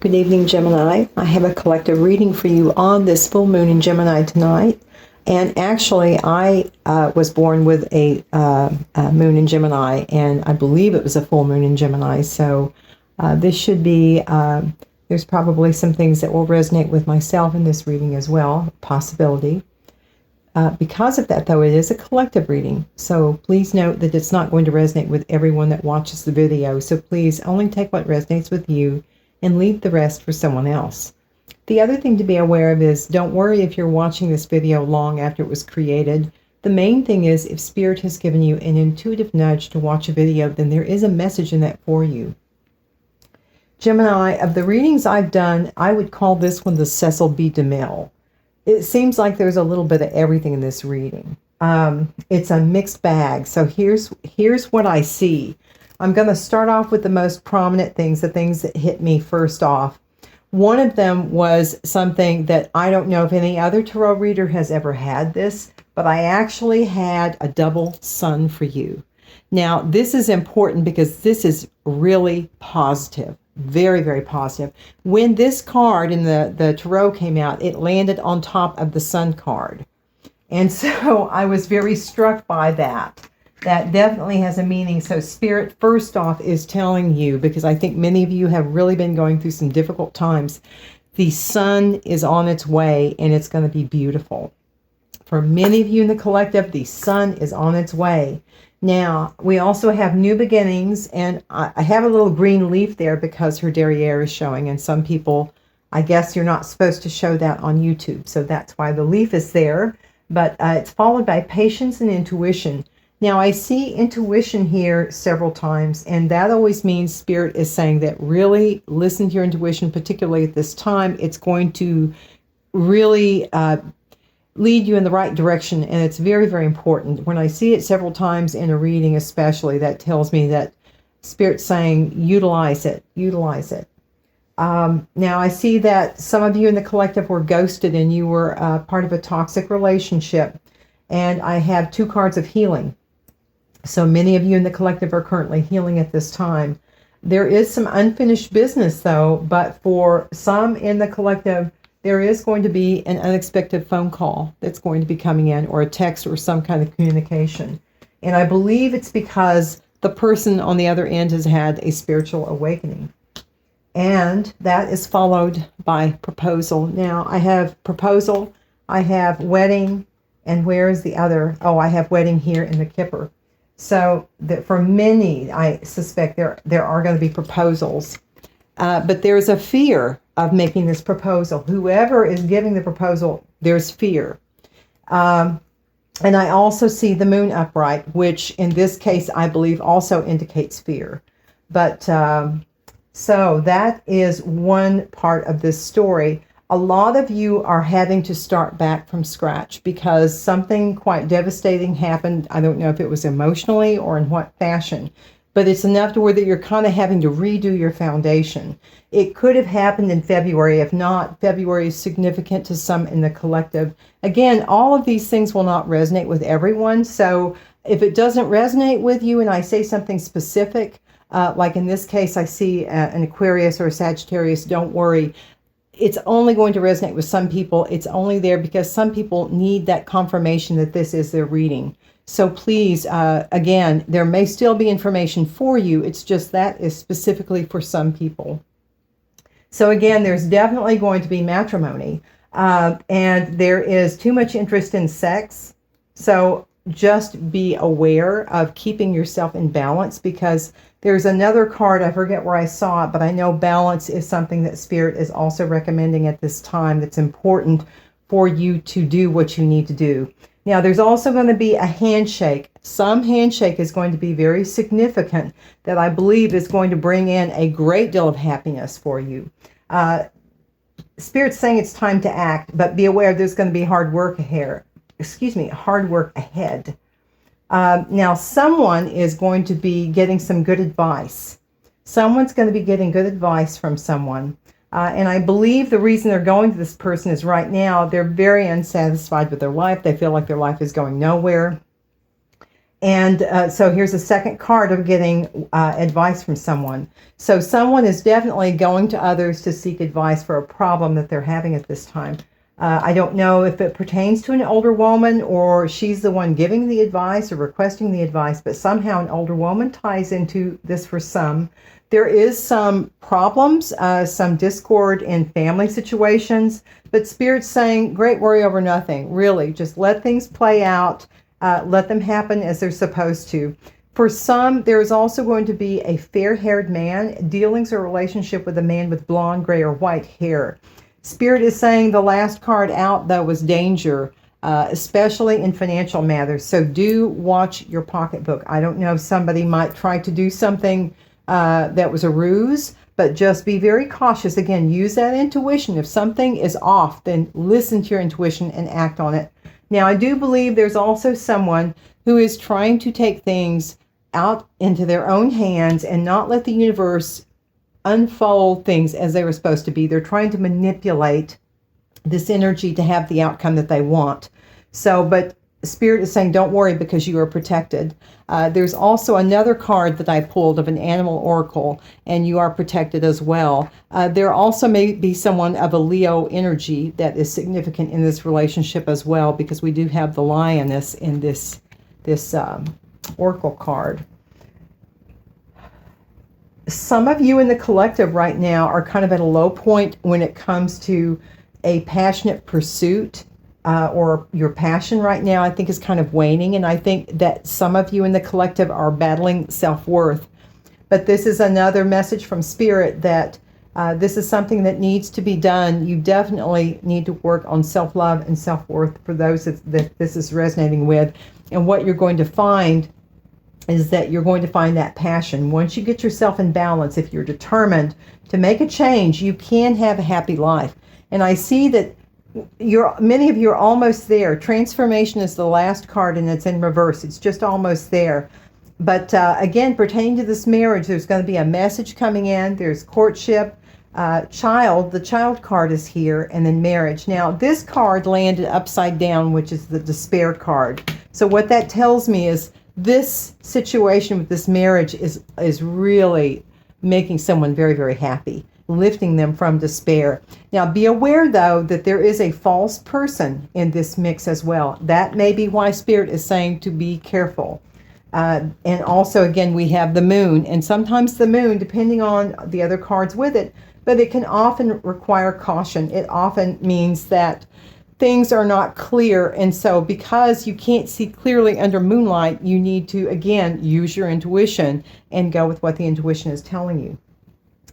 Good evening, Gemini. I have a collective reading for you on this full moon in Gemini tonight. And actually, I was born with a moon in Gemini, and I believe it was a full moon in Gemini. So this should be, there's probably some things that will resonate with myself in this reading as well, possibility. Because of that, though, it is a collective reading. So please note that it's not going to resonate with everyone that watches the video. So please only take what resonates with you and leave the rest for someone else. The other thing to be aware of is don't worry if you're watching this video long after it was created. The main thing is if Spirit has given you an intuitive nudge to watch a video, then there is a message in that for you. Gemini, of the readings I've done, I would call this one the Cecil B. DeMille. It seems like there's a little bit of everything in this reading. It's a mixed bag. So here's what I see. I'm going to start off with the most prominent things, the things that hit me first off. One of them was something that I don't know if any other tarot reader has ever had this, but I actually had a double sun for you. Now, this is important because this is really positive, very, very positive. When this card in the tarot came out, it landed on top of the sun card. And so I was very struck by that. That definitely has a meaning. So Spirit, first off, is telling you, because I think many of you have really been going through some difficult times, the sun is on its way and it's going to be beautiful. For many of you in the collective, the sun is on its way. Now, we also have new beginnings, and I have a little green leaf there because her derriere is showing, and some people, I guess you're not supposed to show that on YouTube, so that's why the leaf is there, but it's followed by patience and intuition. Now, I see intuition here several times, and that always means Spirit is saying that really listen to your intuition, particularly at this time. It's going to really lead you in the right direction, and it's very, very important. When I see it several times in a reading especially, that tells me that Spirit's saying utilize it, utilize it. Now, I see that some of you in the collective were ghosted and you were part of a toxic relationship, and I have two cards of healing. So many of you in the collective are currently healing at this time. There is some unfinished business, though, but for some in the collective, there is going to be an unexpected phone call that's going to be coming in, or a text or some kind of communication. And I believe it's because the person on the other end has had a spiritual awakening. And that is followed by proposal. Now, I have proposal, I have wedding, and where is the other? Oh, I have wedding here in the Kipper. So that for many, I suspect there are going to be proposals. But there's a fear of making this proposal. Whoever is giving the proposal, there's fear. And I also see the moon upright, which in this case, I believe also indicates fear. But so that is one part of this story. A lot of you are having to start back from scratch because something quite devastating happened. I don't know if it was emotionally or in what fashion, but it's enough to where that you're kind of having to redo your foundation. It could have happened in February. If not, February is significant to some in the collective. Again, all of these things will not resonate with everyone. So if it doesn't resonate with you and I say something specific, like in this case, I see an Aquarius or a Sagittarius, don't worry. It's only going to resonate with some people. It's only there because some people need that confirmation that this is their reading. So please, again, there may still be information for you. It's just that is specifically for some people. So again, there's definitely going to be matrimony. And there is too much interest in sex. So just be aware of keeping yourself in balance, because there's another card, I forget where I saw it, but I know balance is something that Spirit is also recommending at this time that's important for you to do what you need to do. Now, there's also going to be a handshake. Some handshake is going to be very significant that I believe is going to bring in a great deal of happiness for you. Spirit's saying it's time to act, but be aware there's going to be hard work ahead. Now, someone is going to be getting some good advice. Someone's going to be getting good advice from someone. And I believe the reason they're going to this person is right now they're very unsatisfied with their life. They feel like their life is going nowhere. And so here's a second card of getting advice from someone. So someone is definitely going to others to seek advice for a problem that they're having at this time. I don't know if it pertains to an older woman or she's the one giving the advice or requesting the advice, but somehow an older woman ties into this for some. There is some problems, some discord in family situations, but Spirit's saying, great worry over nothing. Really, just let things play out. Let them happen as they're supposed to. For some, there is also going to be a fair-haired man. Dealings or relationship with a man with blonde, gray, or white hair. Spirit is saying the last card out, though, was danger, especially in financial matters. So do watch your pocketbook. I don't know if somebody might try to do something that was a ruse, but just be very cautious. Again, use that intuition. If something is off, then listen to your intuition and act on it. Now, I do believe there's also someone who is trying to take things out into their own hands and not let the universe unfold things as they were supposed to be. They're trying to manipulate this energy to have the outcome that they want. So, but Spirit is saying, don't worry because you are protected. There's also another card that I pulled of an animal oracle, and you are protected as well. There also may be someone of a Leo energy that is significant in this relationship as well, because we do have the lioness in this oracle card. Some of you in the collective right now are kind of at a low point when it comes to a passionate pursuit. Or your passion right now, I think, is kind of waning. And I think that some of you in the collective are battling self-worth. But this is another message from Spirit that this is something that needs to be done. You definitely need to work on self-love and self-worth for those that this is resonating with. And what you're going to find is that you're going to find that passion. Once you get yourself in balance, if you're determined to make a change, you can have a happy life. And I see that many of you are almost there. Transformation is the last card, and it's in reverse. It's just almost there. But again, pertaining to this marriage, there's going to be a message coming in. There's courtship, the child card is here, and then marriage. Now, this card landed upside down, which is the despair card. So what that tells me is this situation with this marriage is really making someone very, very happy, lifting them from despair. Now, be aware, though, that there is a false person in this mix as well. That may be why Spirit is saying to be careful. And also, again, we have the moon. And sometimes the moon, depending on the other cards with it, but it can often require caution. It often means that things are not clear. And so because you can't see clearly under moonlight, you need to, again, use your intuition and go with what the intuition is telling you.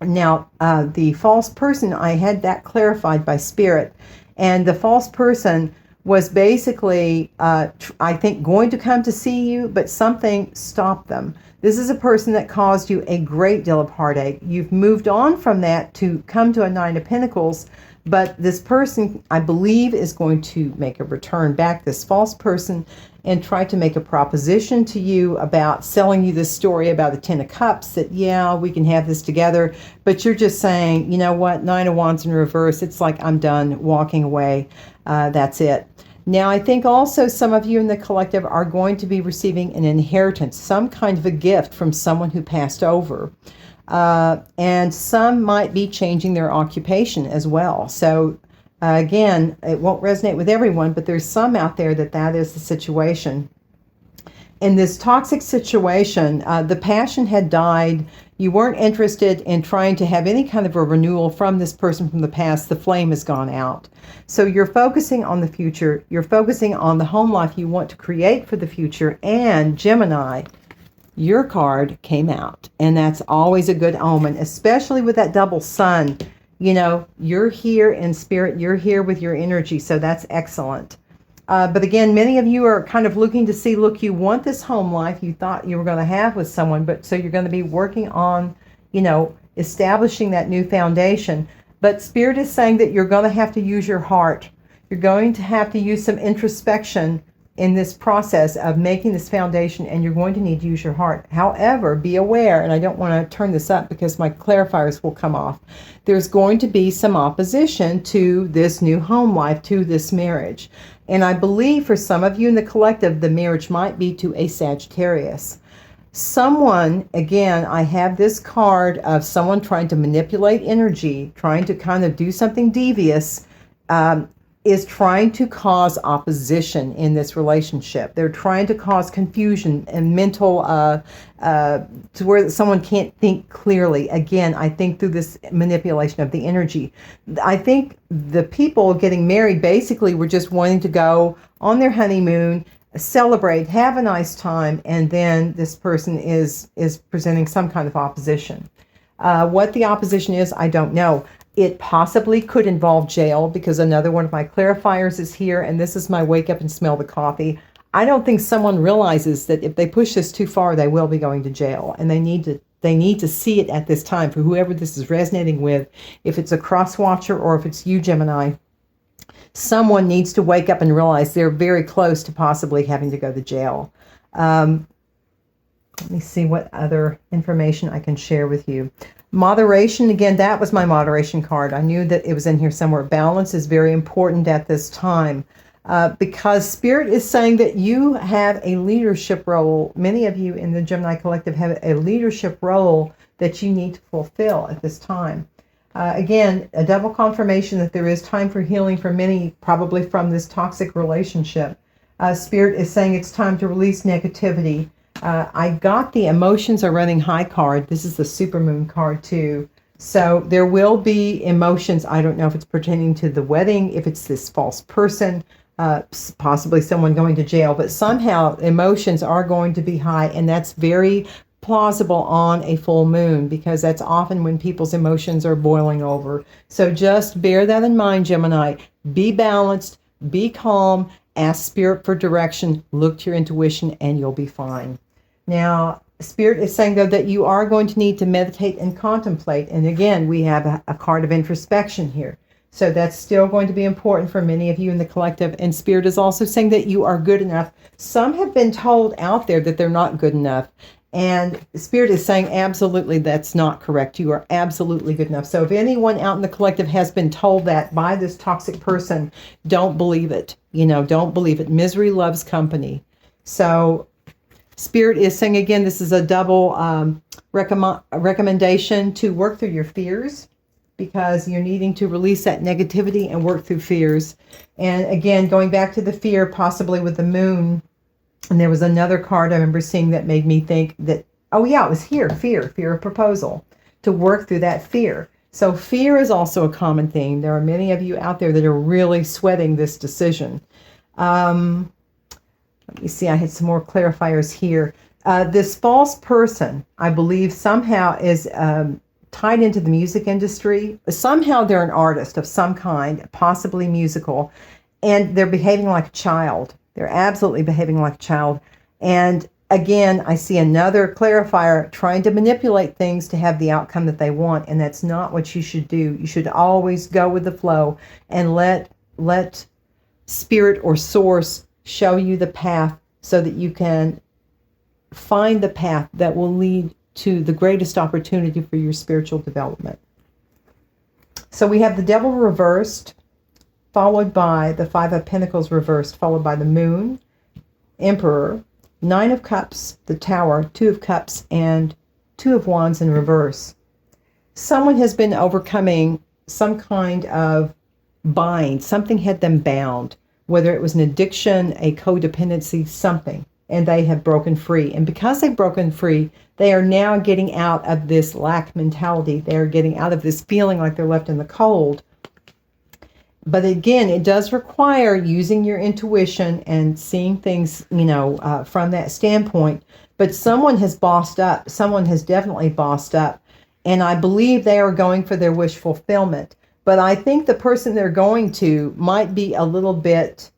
Now, the false person, I had that clarified by Spirit. And the false person was basically, I think, going to come to see you, but something stopped them. This is a person that caused you a great deal of heartache. You've moved on from that to come to a Nine of Pentacles, but this person, I believe, is going to make a return back, this false person, and try to make a proposition to you about selling you this story about the Ten of Cups, that, yeah, we can have this together, but you're just saying, you know what, Nine of Wands in reverse, it's like, I'm done, walking away, that's it. Now, I think also some of you in the collective are going to be receiving an inheritance, some kind of a gift from someone who passed over. And some might be changing their occupation as well. So, again, it won't resonate with everyone, but there's some out there that is the situation. In this toxic situation, the passion had died. You weren't interested in trying to have any kind of a renewal from this person from the past. The flame has gone out. So you're focusing on the future. You're focusing on the home life you want to create for the future. And Gemini, your card came out. And that's always a good omen, especially with that double sun. You know, you're here in spirit. You're here with your energy. So that's excellent. But again, many of you are kind of looking to see, look, you want this home life you thought you were going to have with someone, but so you're going to be working on, you know, establishing that new foundation. But Spirit is saying that you're going to have to use your heart. You're going to have to use some introspection in this process of making this foundation, and you're going to need to use your heart. However, be aware, and I don't want to turn this up because my clarifiers will come off, there's going to be some opposition to this new home life, to this marriage. And I believe for some of you in the collective, the marriage might be to a Sagittarius. Someone, again, I have this card of someone trying to manipulate energy, trying to kind of do something devious, is trying to cause opposition in this relationship. They're trying to cause confusion and mental, to where someone can't think clearly. Again, I think through this manipulation of the energy. I think the people getting married basically were just wanting to go on their honeymoon, celebrate, have a nice time, and then this person is presenting some kind of opposition. What the opposition is, I don't know. It possibly could involve jail, because another one of my clarifiers is here, and this is my wake up and smell the coffee. I don't think someone realizes that if they push this too far, they will be going to jail, and they need to see it at this time. For whoever this is resonating with, if it's a cross watcher or if it's you, Gemini, someone needs to wake up and realize they're very close to possibly having to go to jail. Let me see what other information I can share with you. Moderation, again, that was my moderation card. I knew that it was in here somewhere. Balance is very important at this time, because Spirit is saying that you have a leadership role. Many of you in the Gemini Collective have a leadership role that you need to fulfill at this time. Again, a double confirmation that there is time for healing for many, probably from this toxic relationship. Spirit is saying it's time to release negativity. I got the emotions are running high card. This is the supermoon card too. So there will be emotions. I don't know if it's pertaining to the wedding, if it's this false person, possibly someone going to jail, but somehow emotions are going to be high, and that's very plausible on a full moon, because that's often when people's emotions are boiling over. So just bear that in mind, Gemini. Be balanced, be calm, ask Spirit for direction, look to your intuition, and you'll be fine. Now, Spirit is saying, though, that you are going to need to meditate and contemplate. And again, we have a card of introspection here. So that's still going to be important for many of you in the collective. And Spirit is also saying that you are good enough. Some have been told out there that they're not good enough. And Spirit is saying, absolutely, that's not correct. You are absolutely good enough. So if anyone out in the collective has been told that by this toxic person, don't believe it. Don't believe it. Misery loves company. So Spirit is saying, again, this is a double recommendation to work through your fears, because you're needing to release that negativity and work through fears. And again, going back to the fear, possibly with the moon, and there was another card I remember seeing that made me think that, oh yeah, it was here, fear of proposal, to work through that fear. So fear is also a common theme. There are many of you out there that are really sweating this decision. Let me see, I had some more clarifiers here. This false person, I believe, somehow is tied into the music industry. Somehow they're an artist of some kind, possibly musical, and they're behaving like a child. They're absolutely behaving like a child. And again, I see another clarifier trying to manipulate things to have the outcome that they want, and that's not what you should do. You should always go with the flow and let Spirit or Source show you the path, so that you can find the path that will lead to the greatest opportunity for your spiritual development. So we have the Devil reversed, followed by the Five of Pentacles reversed, followed by the Moon, Emperor, Nine of Cups, the Tower, Two of Cups, and Two of Wands in reverse. Someone has been overcoming some kind of bind. Something had them bound, whether it was an addiction, a codependency, something, and they have broken free. And because they've broken free, they are now getting out of this lack mentality. They are getting out of this feeling like they're left in the cold. But again, it does require using your intuition and seeing things, from that standpoint. But someone has bossed up. Someone has definitely bossed up. And I believe they are going for their wish fulfillment. But I think the person they're going to might be a little bit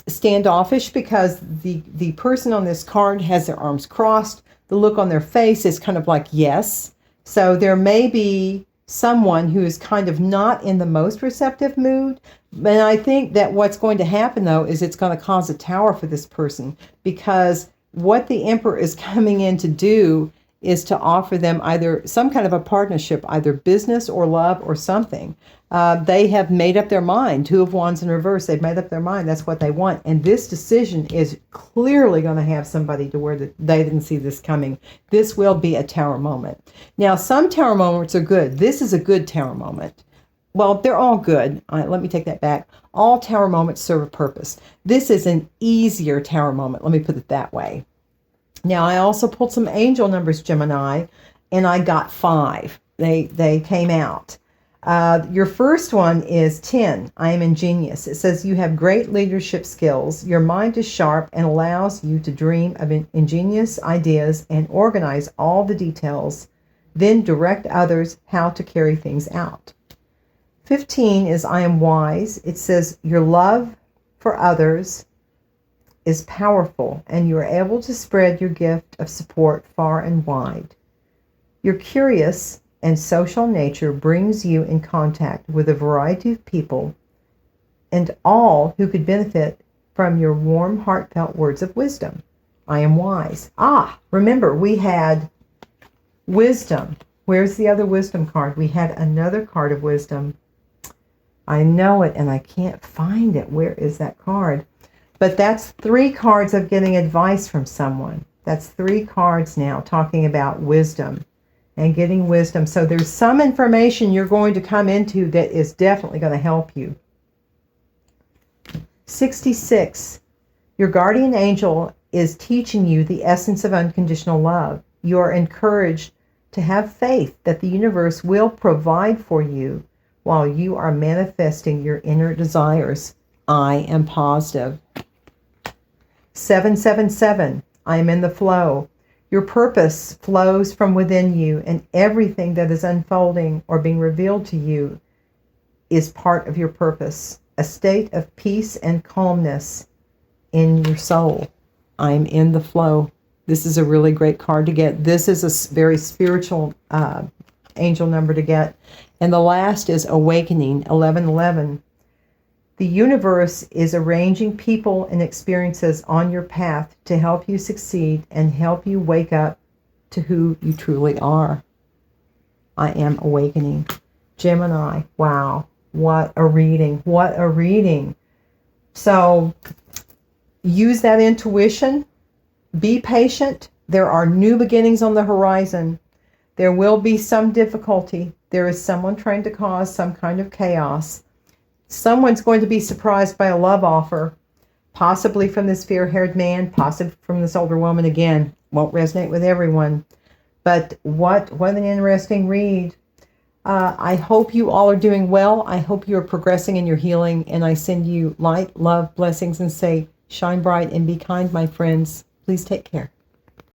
standoffish, because the person on this card has their arms crossed. The look on their face is kind of like yes. So there may be someone who is kind of not in the most receptive mood. But I think that what's going to happen, though, is it's going to cause a tower for this person, because what the Emperor is coming in to do is to offer them either some kind of a partnership, either business or love or something. They have made up their mind. Two of Wands in reverse. They've made up their mind. That's what they want. And this decision is clearly going to have somebody to where they didn't see this coming. This will be a Tower moment. Now, some Tower moments are good. This is a good Tower moment. Well, they're all good. Let me take that back. All Tower moments serve a purpose. This is an easier Tower moment. Let me put it that way. Now, I also pulled some angel numbers, Gemini, and I got 5. They came out. Your first one is 10. I am ingenious. It says you have great leadership skills. Your mind is sharp and allows you to dream of ingenious ideas and organize all the details, then direct others how to carry things out. 15 is I am wise. It says your love for others is powerful and you are able to spread your gift of support far and wide. Your curious and social nature brings you in contact with a variety of people and all who could benefit from your warm, heartfelt words of wisdom. I am wise. Remember, we had wisdom. Where's the other wisdom card? We had another card of wisdom. I know it, and I can't find it. Where is that card? But that's 3 cards of getting advice from someone. That's 3 cards now talking about wisdom and getting wisdom. So there's some information you're going to come into that is definitely going to help you. 66. Your guardian angel is teaching you the essence of unconditional love. You are encouraged to have faith that the universe will provide for you while you are manifesting your inner desires. I am positive. 777. I am in the flow. Your purpose flows from within you, and everything that is unfolding or being revealed to you is part of your purpose. A state of peace and calmness in your soul. I'm in the flow. This is a really great card to get. This is a very spiritual angel number to get. And the last is awakening, 1111. The universe is arranging people and experiences on your path to help you succeed and help you wake up to who you truly are. I am awakening. Gemini, wow, what a reading. What a reading. So use that intuition. Be patient. There are new beginnings on the horizon. There will be some difficulty. There is someone trying to cause some kind of chaos. Someone's going to be surprised by a love offer, possibly from this fair-haired man, possibly from this older woman. Again, won't resonate with everyone. But what an interesting read. I hope you all are doing well. I hope you are progressing in your healing. And I send you light, love, blessings, and say, shine bright and be kind, my friends. Please take care.